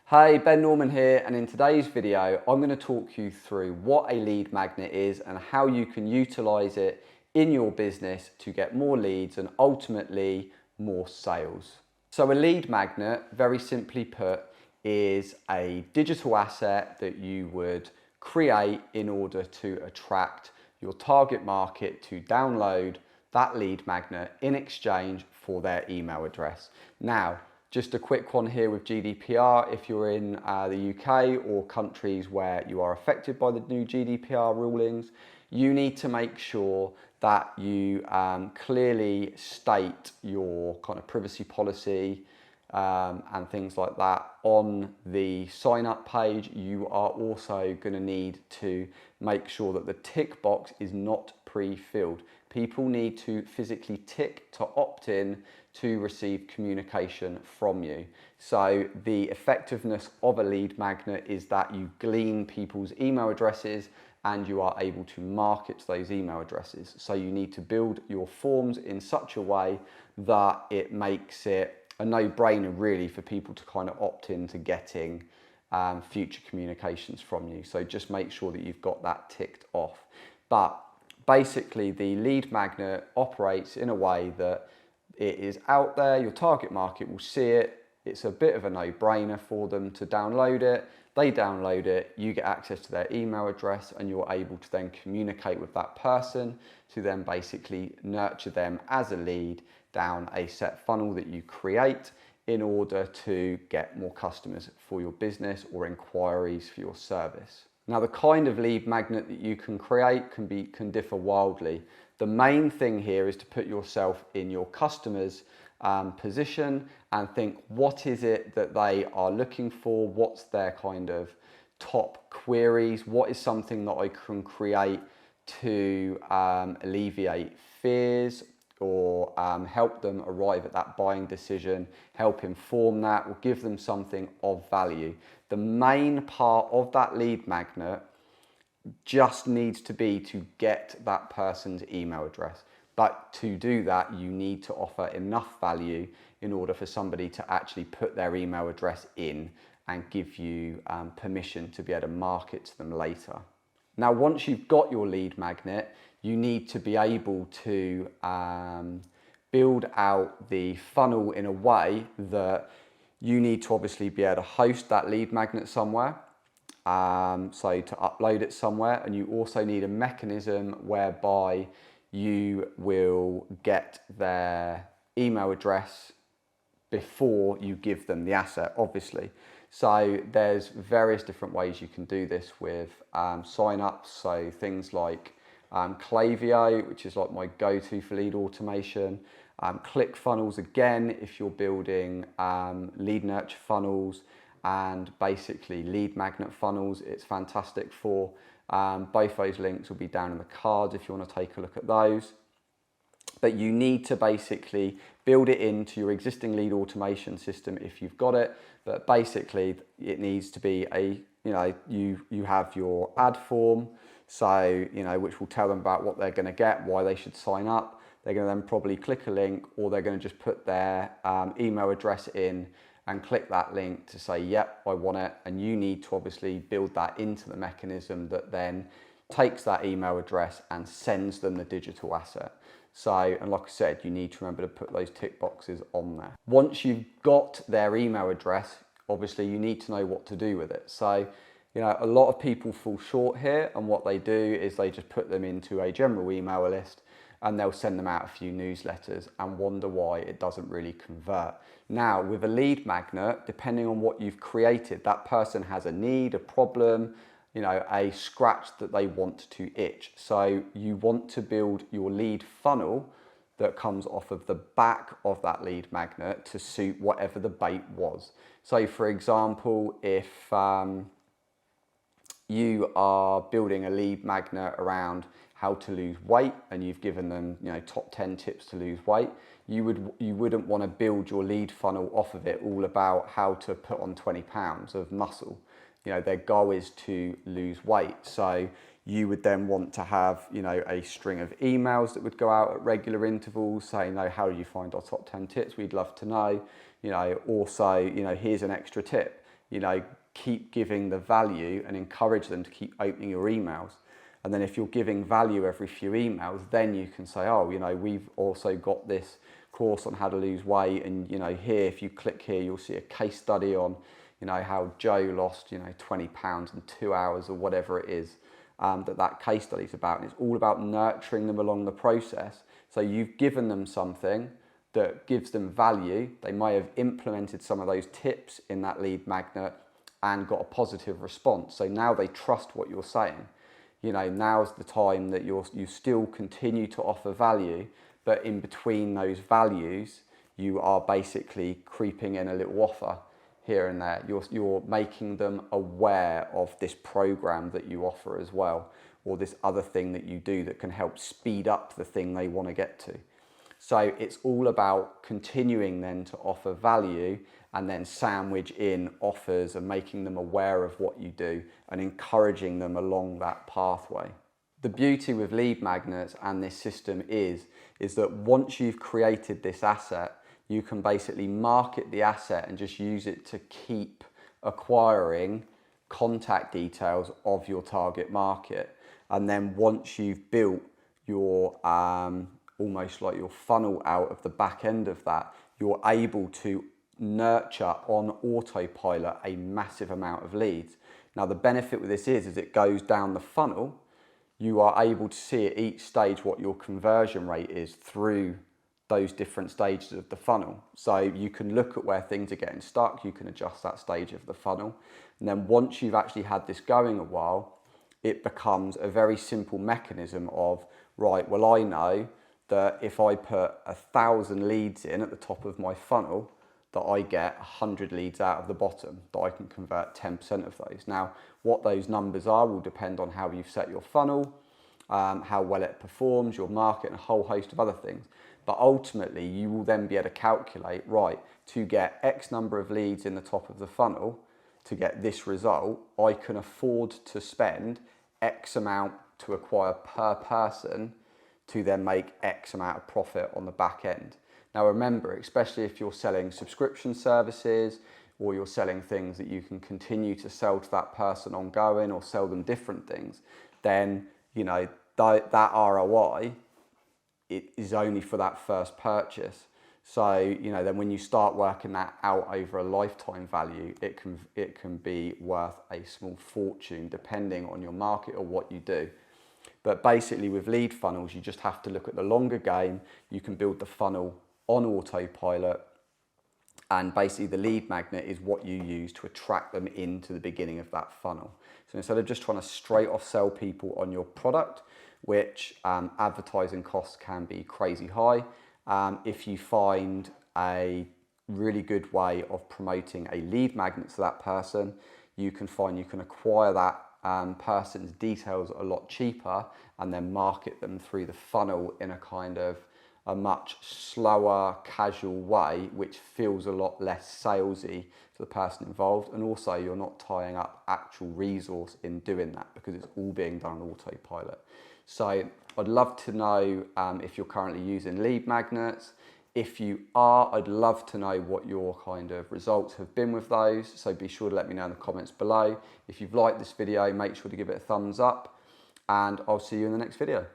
Hey, Ben Norman here, and in today's video I'm going to talk you through what a lead magnet is and how you can utilize it in your business to get more leads and ultimately more sales. So a lead magnet, very simply put, is a digital asset that you would create in order to attract your target market to download that lead magnet in exchange for their email address. Now, just a quick one here with GDPR. If you're in the UK or countries where you are affected by the new GDPR rulings, you need to make sure that you clearly state your kind of privacy policy and things like that on the sign up page. You are also going to need to make sure that the tick box is not pre-filled. People need to physically tick to opt in to receive communication from you. So the effectiveness of a lead magnet is that you glean people's email addresses and you are able to market those email addresses. So you need to build your forms in such a way that it makes it a no-brainer really for people to kind of opt in to getting future communications from you. So just make sure that you've got that ticked off. But basically the lead magnet operates in a way that it is out there, your target market will see it, it's a bit of a no-brainer for them to download it. They download it, you get access to their email address and you're able to then communicate with that person to then basically nurture them as a lead down a set funnel that you create in order to get more customers for your business or inquiries for your service. Now, the kind of lead magnet that you can create can differ wildly. The main thing here is to put yourself in your customer's position and think, what is it that they are looking for? What's their kind of top queries? What is something that I can create to alleviate fears or help them arrive at that buying decision, help inform that, or give them something of value? The main part of that lead magnet just needs to be to get that person's email address. But to do that, you need to offer enough value in order for somebody to actually put their email address in and give you permission to be able to market to them later. Now, once you've got your lead magnet, you need to be able to build out the funnel in a way that you need to obviously be able to host that lead magnet somewhere. So to upload it somewhere, and you also need a mechanism whereby you will get their email address before you give them the asset, obviously. So there's various different ways you can do this with sign-ups. So things like Klaviyo, which is like my go-to for lead automation. ClickFunnels, again, if you're building lead nurture funnels and basically lead magnet funnels, it's fantastic for. Both those links will be down in the cards if you want to take a look at those. But you need to basically build it into your existing lead automation system if you've got it. But basically it needs to be you have your ad form, so which will tell them about what they're going to get, why they should sign up. They're going to then probably click a link, or they're going to just put their email address in and click that link to say, yep, I want it. And you need to obviously build that into the mechanism that then takes that email address and sends them the digital asset. So, and like I said, you need to remember to put those tick boxes on there. Once you've got their email address, obviously you need to know what to do with it. So, a lot of people fall short here, and what they do is they just put them into a general email list and they'll send them out a few newsletters and wonder why it doesn't really convert. Now, with a lead magnet, depending on what you've created, that person has a need, a problem, a scratch that they want to itch. So you want to build your lead funnel that comes off of the back of that lead magnet to suit whatever the bait was. So for example, if you are building a lead magnet around how to lose weight and you've given them top 10 tips to lose weight, you wouldn't want to build your lead funnel off of it all about how to put on 20 pounds of muscle. Their goal is to lose weight. So you would then want to have a string of emails that would go out at regular intervals saying, how do you find our top 10 tips? We'd love to know. Also, here's an extra tip. keep giving the value and encourage them to keep opening your emails. And then if you're giving value every few emails, then you can say, oh, we've also got this course on how to lose weight. And, here, if you click here, you'll see a case study on, how Joe lost, 20 pounds in 2 hours or whatever it is that case study is about. And it's all about nurturing them along the process. So you've given them something that gives them value. They may have implemented some of those tips in that lead magnet and got a positive response. So now they trust what you're saying. Now's the time that you still continue to offer value, but in between those values, you are basically creeping in a little offer here and there. You're making them aware of this program that you offer as well, or this other thing that you do that can help speed up the thing they want to get to. So it's all about continuing then to offer value and then sandwich in offers and making them aware of what you do and encouraging them along that pathway. The beauty with lead magnets and this system is that once you've created this asset, you can basically market the asset and just use it to keep acquiring contact details of your target market. And then once you've built your almost like your funnel out of the back end of that, you're able to nurture on autopilot a massive amount of leads. Now the benefit with this is it goes down the funnel. You are able to see at each stage what your conversion rate is through those different stages of the funnel. So you can look at where things are getting stuck, you can adjust that stage of the funnel. And then once you've actually had this going a while, it becomes a very simple mechanism of, right, well, I know that if I put 1,000 leads in at the top of my funnel, that I get 100 leads out of the bottom, that I can convert 10% of those. Now, what those numbers are will depend on how you've set your funnel, how well it performs, your market, and a whole host of other things. But ultimately, you will then be able to calculate, right, to get X number of leads in the top of the funnel, to get this result, I can afford to spend X amount to acquire per person to then make X amount of profit on the back end. Now remember, especially if you're selling subscription services or you're selling things that you can continue to sell to that person ongoing or sell them different things, then that ROI it is only for that first purchase. So then when you start working that out over a lifetime value, it can be worth a small fortune depending on your market or what you do. But basically with lead funnels, you just have to look at the longer game. You can build the funnel on autopilot, and basically the lead magnet is what you use to attract them into the beginning of that funnel. So instead of just trying to straight off sell people on your product, which advertising costs can be crazy high, if you find a really good way of promoting a lead magnet to that person, you can acquire that person's details a lot cheaper and then market them through the funnel in a kind of a much slower, casual way, which feels a lot less salesy to the person involved. And also you're not tying up actual resource in doing that because it's all being done on autopilot. So I'd love to know if you're currently using lead magnets. If you are, I'd love to know what your kind of results have been with those. So be sure to let me know in the comments below. If you've liked this video, make sure to give it a thumbs up, and I'll see you in the next video.